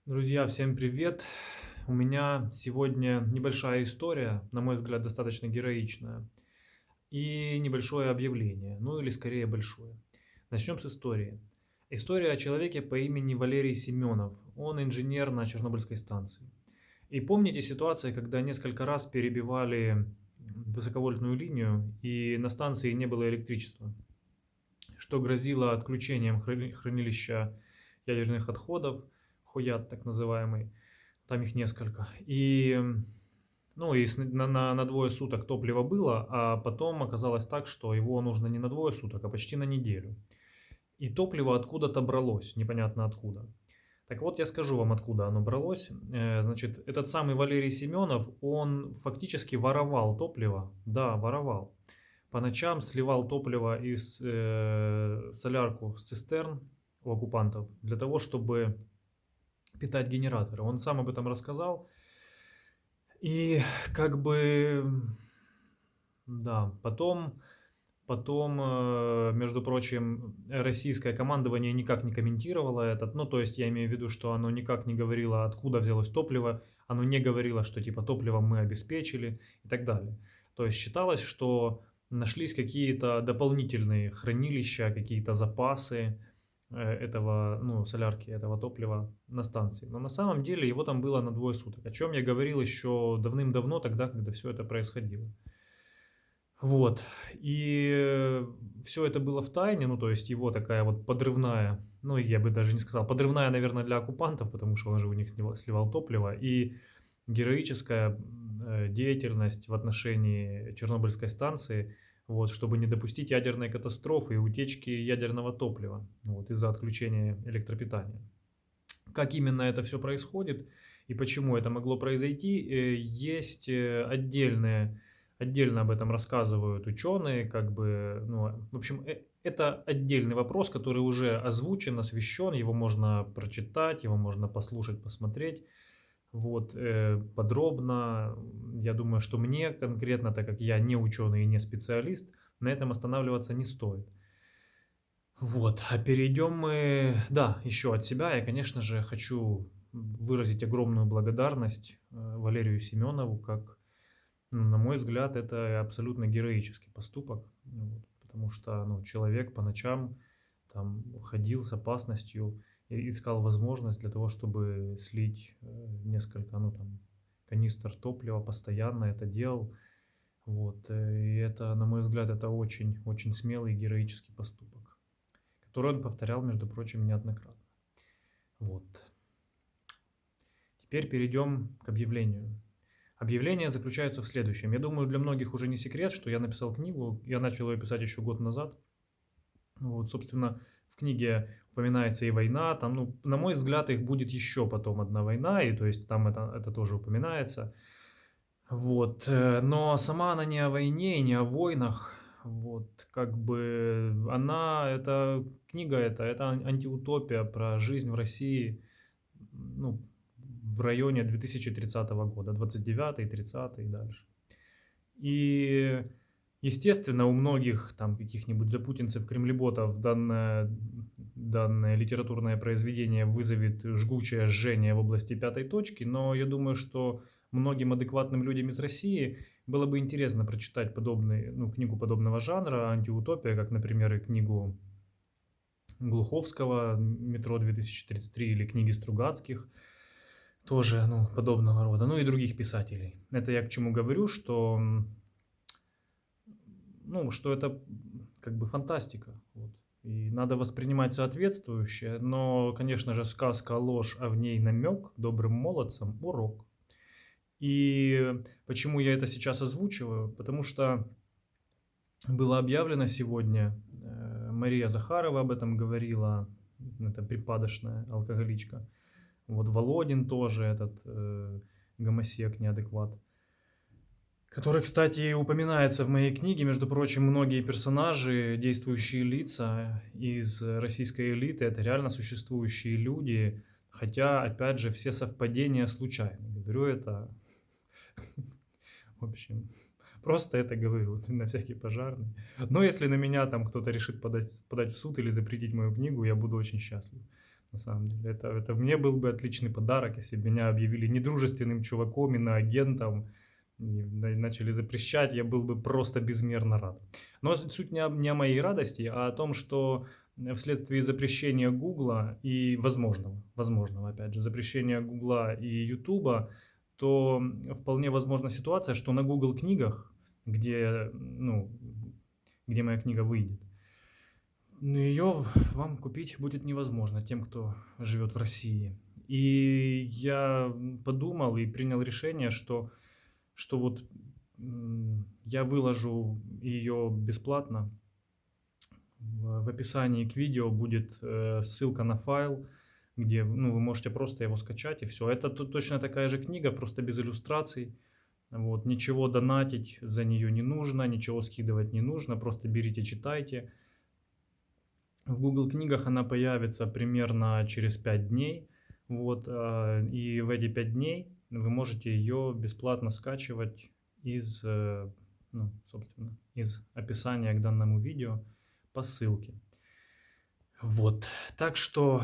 Друзья, всем привет! У меня сегодня небольшая история, на мой взгляд, достаточно героичная, и небольшое объявление, ну или скорее большое. Начнем с истории. История о человеке по имени Валерий Семенов. Он инженер на Чернобыльской станции. И помните ситуацию, когда несколько раз перебивали высоковольтную линию, и на станции не было электричества, что грозило отключением хранилища ядерных отходов, Хоят так называемый. Там их несколько. Ну, и на двое суток топливо было, а потом оказалось так, что его нужно не на двое суток, а почти на неделю. И топливо откуда-то бралось, непонятно откуда. Так вот, я скажу вам, откуда оно бралось. Значит, этот самый Валерий Семенов, он фактически воровал топливо. Да, воровал. По ночам сливал топливо из солярку с цистерн у оккупантов для того, чтобы питать генераторы. Он сам об этом рассказал. И как бы, да, потом, между прочим, российское командование никак не комментировало этот. Ну, то есть я имею в виду, что оно никак не говорило, откуда взялось топливо. Оно не говорило, что типа топливо мы обеспечили и так далее. То есть считалось, что нашлись какие-то дополнительные хранилища, какие-то запасы этого, ну, солярки, этого топлива на станции. Но на самом деле его там было на двое суток, о чем я говорил еще давным-давно, тогда, когда все это происходило. Вот. И все это было в тайне, ну, то есть его такая вот подрывная, ну, я бы даже не сказал, подрывная, наверное, для оккупантов, потому что он же у них сливал топливо, и героическая деятельность в отношении Чернобыльской станции, вот, чтобы не допустить ядерной катастрофы и утечки ядерного топлива, вот, из-за отключения электропитания. Как именно это все происходит и почему это могло произойти, есть отдельно об этом рассказывают ученые, как бы, ну, в общем, это отдельный вопрос, который уже озвучен, освещен, его можно прочитать, его можно послушать, посмотреть, вот, подробно. Я думаю, что мне конкретно, так как я не ученый и не специалист, на этом останавливаться не стоит. Вот, а перейдем мы, да, еще от себя. Я, конечно же, хочу выразить огромную благодарность Валерию Семенову, как, ну, на мой взгляд, это абсолютно героический поступок, ну вот, потому что, ну, человек по ночам там ходил с опасностью и искал возможность для того, чтобы слить несколько, ну, там, канистр топлива, постоянно это делал. Вот, и это, на мой взгляд, это очень смелый и героический поступок, который он повторял, между прочим, неоднократно. Вот. Теперь перейдем к объявлению. Объявление заключается в следующем. Я думаю, для многих уже не секрет, что я написал книгу. Я начал ее писать еще год назад. Вот, собственно, в книге упоминается и война. Там, ну, на мой взгляд, их будет еще потом одна война, и то есть там это тоже упоминается. Вот, но сама она не о войне и не о войнах. Вот, как бы она, эта книга, это антиутопия про жизнь в России, ну, в районе 2030 года, 29-й, 30-й и дальше. И, естественно, у многих там каких-нибудь запутинцев, кремлеботов данное литературное произведение вызовет жгучее жжение в области пятой точки, но я думаю, что многим адекватным людям из России было бы интересно прочитать ну, книгу подобного жанра, антиутопия, как, например, и книгу Глуховского «Метро 2033» или книги Стругацких, тоже, ну, подобного рода, ну и других писателей. Это я к чему говорю, что, ну, что это как бы фантастика. Вот. И надо воспринимать соответствующее, но, конечно же, сказка ложь, а в ней намек добрым молодцам урок. И почему я это сейчас озвучиваю? Потому что было объявлено сегодня, Мария Захарова об этом говорила, это припадочная алкоголичка. Вот Володин тоже, этот гомосек, неадекват. Который, кстати, упоминается в моей книге. Между прочим, многие персонажи, действующие лица из российской элиты, это реально существующие люди. Хотя, опять же, все совпадения случайны. Говорю это, в общем, просто это говорю на всякий пожарный. Но если на меня там кто-то решит подать в суд или запретить мою книгу, я буду очень счастлив. на самом деле. Это мне был бы отличный подарок, если бы меня объявили недружественным чуваком, иноагентом, и начали запрещать, я был бы просто безмерно рад. Но суть не о моей радости, а о том, что вследствие запрещения Гугла и возможного, опять же, запрещения Гугла и Ютуба, то вполне возможна ситуация, что на Google книгах, где, ну, где моя книга выйдет, но ее вам купить будет невозможно тем, кто живет в России. И я подумал и принял решение, что вот я выложу ее бесплатно. В описании к видео будет ссылка на файл, где ну, вы можете просто его скачать и все. Это точно такая же книга, просто без иллюстраций. Вот, ничего донатить за нее не нужно, ничего скидывать не нужно, просто берите, читайте. В Google книгах она появится примерно через 5 дней. Вот, и в эти 5 дней вы можете ее бесплатно скачивать из, ну, собственно, из описания к данному видео по ссылке. Вот, так что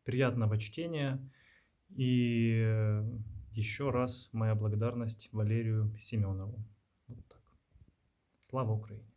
приятного чтения и еще раз моя благодарность Валерию Семенову. Вот так. Слава Украине!